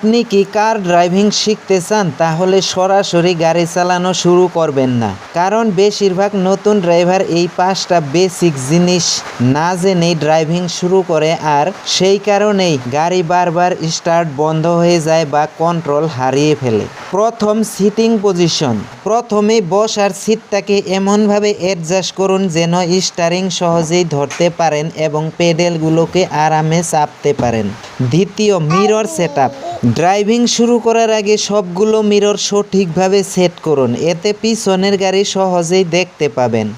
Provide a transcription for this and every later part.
আপনি কি কার ড্রাইভিং শিখতে চান? তাহলে সরাসরি গাড়ি চালানো শুরু করবেন না, কারণ বেশিরভাগ নতুন ড্রাইভার এই 5টা বেসিক জিনিস না জেনেই ড্রাইভিং শুরু করে, আর সেই কারণেই গাড়ি বারবার স্টার্ট বন্ধ হয়ে যায় বা কন্ট্রোল হারিয়ে ফেলে। প্রথম, সিটিং পজিশন। প্রথমে বসার সিটটাকে এমনভাবে অ্যাডজাস্ট করুন যেন স্টিয়ারিং সহজেই ধরতে পারেন এবং পেডেলগুলোকে আরামে চাপতে পারেন। দ্বিতীয়, মিরর সেটআপ। ড্রাইভিং শুরু করার আগে সবগুলো মিরর সঠিকভাবে সেট করুন, এতে পিছনের গাড়ি সহজেই দেখতে পাবেন।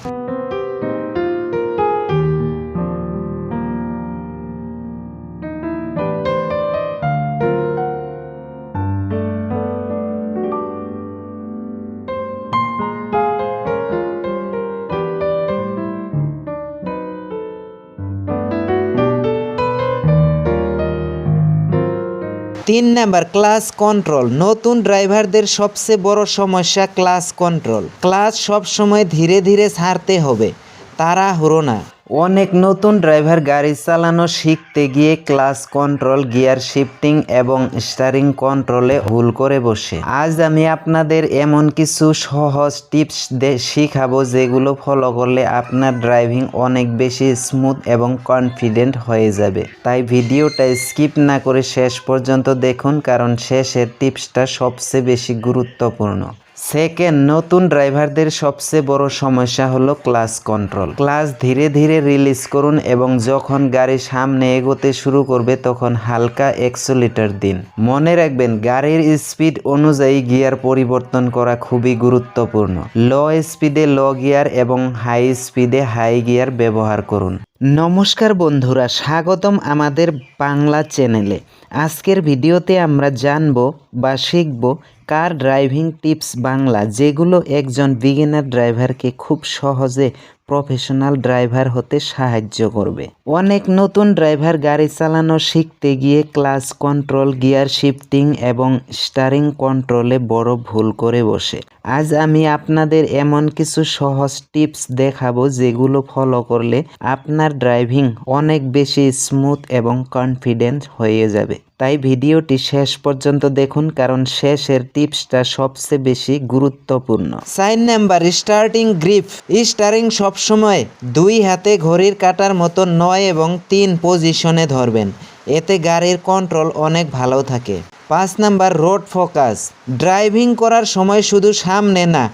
3 নাম্বার, ক্লাচ কন্ট্রোল। নতুন ড্রাইভারদের সবচেয়ে বড় সমস্যা ক্লাচ কন্ট্রোল। ক্লাচ সবসময় ধীরে ধীরে ছাড়তে হবে, তাড়াহুড়ো না। অনেক নতুন ড্রাইভার গাড়ি চালানো শিখতে গিয়ে ক্লাচ কন্ট্রোল, গিয়ার শিফটিং এবং স্টিয়ারিং কন্ট্রোলে ভুল করে বসে। আজ আমি আপনাদের এমন কিছু সহজ টিপস শিখাবো যেগুলো ফলো করলে আপনার ড্রাইভিং অনেক বেশি স্মুথ এবং কনফিডেন্ট হয়ে যাবে। তাই ভিডিওটা স্কিপ না করে শেষ পর্যন্ত দেখুন, কারণ শেষের টিপসটা সবচেয়ে বেশি গুরুত্বপূর্ণ। সেকেন্ড, নতুন ড্রাইভারদের সবচেয়ে বড় সমস্যা হলো ক্লাচ কন্ট্রোল। ক্লাচ ধীরে ধীরে রিলিজ করুন এবং যখন গাড়ি সামনে এগোতে শুরু করবে তখন হালকা অ্যাক্সেলেরেটর দিন। মনে রাখবেন, গাড়ির স্পিড অনুযায়ী গিয়ার পরিবর্তন করা খুবই গুরুত্বপূর্ণ। লো স্পিডে লো গিয়ার এবং হাই স্পিডে হাই গিয়ার ব্যবহার করুন। নমস্কার বন্ধুরা, স্বাগতম আমাদের বাংলা চ্যানেলে। আজকের ভিডিওতে আমরা জানবো বা শিখব কার ড্রাইভিং টিপস বাংলা, যেগুলো একজন বিগিনার ড্রাইভারকে খুব সহজে প্রফেশনাল ড্রাইভার হতে সাহায্য করবে। অনেক নতুন ড্রাইভার গাড়ি চালানো শিখতে গিয়ে ক্লাচ কন্ট্রোল, গিয়ার শিফটিং এবং স্টিয়ারিং কন্ট্রোলে বড় ভুল করে বসে। আজ আমি আপনাদের এমন কিছু সহজ টিপস দেখাবো যেগুলো ফলো করলে আপনার ড্রাইভিং অনেক বেশি স্মুথ এবং কনফিডেন্ট হয়ে যাবে। তাই ভিডিওটি শেষ পর্যন্ত দেখুন, কারণ শেষের টিপসটা সবচেয়ে বেশি গুরুত্বপূর্ণ। 4 নাম্বার, স্টার্টিং গ্রিপ। স্টিয়ারিং সবসময় 2 হাতে ঘড়ির কাঁটার মতো 9 এবং 3 পজিশনে ধরবেন, এতে গাড়ির কন্ট্রোল অনেক ভালো থাকে। 5 নাম্বার, রোড ফোকাস। ড্রাইভিং করার সময় শুধু সামনে না,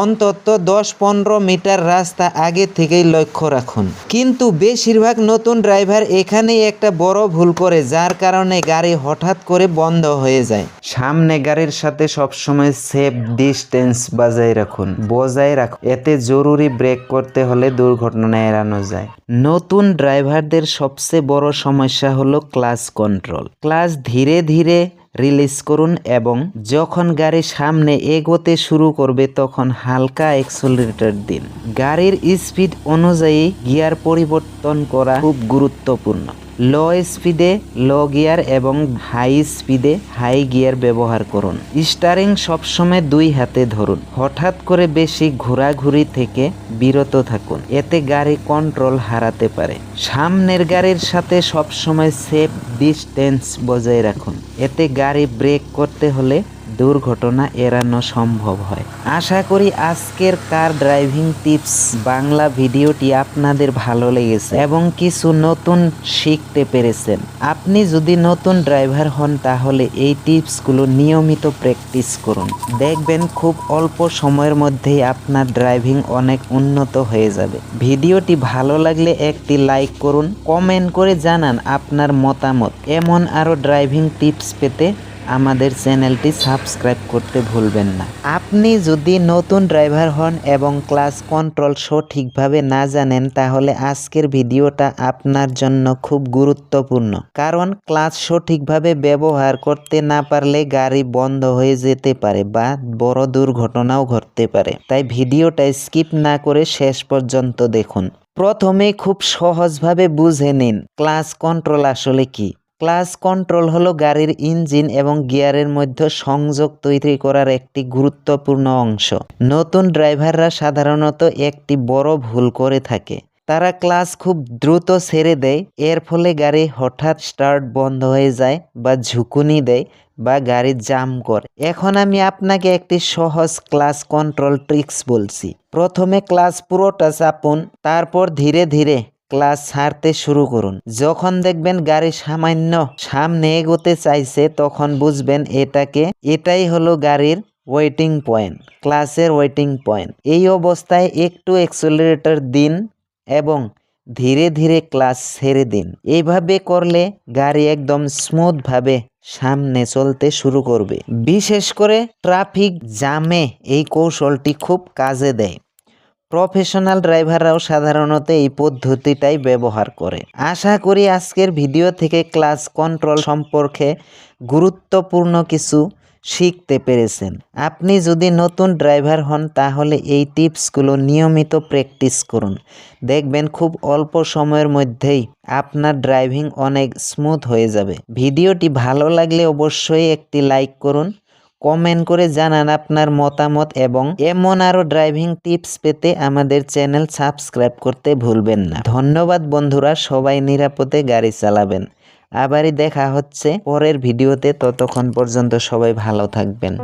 অন্তত 10-15 মিটার রাস্তা আগে থেকেই লক্ষ্য রাখুন। কিন্তু বেশিরভাগ নতুন ড্রাইভার এখানেই একটা বড় ভুল করে, যার কারণে গাড়ি হঠাৎ করে বন্ধ হয়ে যায়। সামনে গাড়ির সাথে সবসময় সেফ ডিস্টেন্স বজায় রাখুন, এতে জরুরি ব্রেক করতে হলে দুর্ঘটনা এড়ানো যায়। নতুন ড্রাইভারদের সবচেয়ে বড় সমস্যা হলো ক্লাচ কন্ট্রোল। ক্লাচ ধীরে ধীরে রিলিজ করুন এবং যখন গাড়ি সামনে এগোতে শুরু করবে তখন হালকা অ্যাক্সেলেরেটর দিন। গাড়ির স্পিড অনুযায়ী গিয়ার পরিবর্তন করা খুব গুরুত্বপূর্ণ। লো স্পিডে লো গিয়ার এবং হাই স্পিডে হাই গিয়ার ব্যবহার করুন। স্টিয়ারিং সবসময় 2 হাতে ধরুন। হঠাৎ করে বেশি ঘোরাঘুরি থেকে বিরত থাকুন, এতে গাড়ি কন্ট্রোল হারাতে পারে। সামনের গাড়ির সাথে সবসময় সেফ ডিস্টেন্স বজায় রাখুন, এতে গাড়ি ব্রেক করতে হলে দুর্ঘটনা এড়ানো সম্ভব হয়। আশা করি আজকের কার ড্রাইভিং টিপস বাংলা ভিডিওটি আপনাদের ভালো লেগেছে এবং কিছু নতুন শিখতে পেরেছেন। আপনি যদি নতুন ড্রাইভার হন তাহলে এই টিপসগুলো নিয়মিত প্র্যাকটিস করুন, দেখবেন খুব অল্প সময়ের মধ্যেই আপনার ড্রাইভিং অনেক উন্নত হয়ে যাবে। ভিডিওটি ভালো লাগলে একটি লাইক করুন, কমেন্ট করে জানান আপনার মতামত। এমন আরও ড্রাইভিং টিপস পেতে আমাদের চ্যানেলটি সাবস্ক্রাইব করতে ভুলবেন না। আপনি যদি নতুন ড্রাইভার হন এবং ক্লাচ কন্ট্রোল সঠিকভাবে না জানেন তাহলে আজকের ভিডিওটা আপনার জন্য খুব গুরুত্বপূর্ণ, কারণ ক্লাচ সঠিকভাবে ব্যবহার করতে না পারলে গাড়ি বন্ধ হয়ে যেতে পারে বা বড় দুর্ঘটনাও ঘটতে পারে। তাই ভিডিওটা স্কিপ না করে শেষ পর্যন্ত দেখুন। প্রথমে খুব সহজভাবে বুঝে নিন ক্লাচ কন্ট্রোল আসলে কি। ক্লাচ কন্ট্রোল হলো গাড়ির ইঞ্জিন এবং গিয়ারের মধ্যে সংযোগ তৈরি করার একটি গুরুত্বপূর্ণ অংশ। নতুন ড্রাইভাররা সাধারণত একটি বড় ভুল করে থাকে, তারা ক্লাচ খুব দ্রুত ছেড়ে দেয়, এর ফলে গাড়ি হঠাৎ স্টার্ট বন্ধ হয়ে যায় বা ঝুঁকুনি দেয়। বা গাড়ি জাম করে। এখন আমি আপনাকে একটি সহজ ক্লাচ কন্ট্রোল ট্রিক্স বলছি। প্রথমে ক্লাচ পুরোটা চাপুন, তারপর ধীরে ধীরে ক্লাচ ছাড়তে শুরু করুন। যখন দেখবেন গাড়ি সামান্য সামনে এগোতে চাইছে তখন বুঝবেন এটাই হলো গাড়ির ওয়েটিং পয়েন্ট, ক্লাচের ওয়েটিং পয়েন্ট। এই অবস্থায় একটু অ্যাক্সেলারেটর দিন এবং ধীরে ধীরে ক্লাচ ছেড়ে দিন। এইভাবে করলে গাড়ি একদম স্মুথভাবে সামনে চলতে শুরু করবে। বিশেষ করে ট্রাফিক জ্যামে এই কৌশলটি খুব কাজে দেয়। প্রফেশনাল ড্রাইভাররাও সাধারণত এই পদ্ধতিটাই ব্যবহার করে। আশা করি আজকের ভিডিও থেকে ক্লাচ কন্ট্রোল সম্পর্কে গুরুত্বপূর্ণ কিছু শিখতে পেরেছেন। আপনি যদি নতুন ড্রাইভার হন তাহলে এই টিপসগুলো নিয়মিত প্র্যাকটিস করুন। দেখবেন খুব অল্প সময়ের মধ্যেই আপনার ড্রাইভিং অনেক স্মুথ হয়ে যাবে। ভিডিওটি ভালো লাগলে অবশ্যই একটি লাইক করুন, কমেন্ট করে জানান আপনার মতামত এবং এমন আরও ড্রাইভিং টিপস পেতে আমাদের চ্যানেল সাবস্ক্রাইব করতে ভুলবেন না। ধন্যবাদ বন্ধুরা, সবাই নিরাপদে গাড়ি চালাবেন। আবারই দেখা হচ্ছে পরের ভিডিওতে, ততক্ষণ পর্যন্ত সবাই ভালো থাকবেন।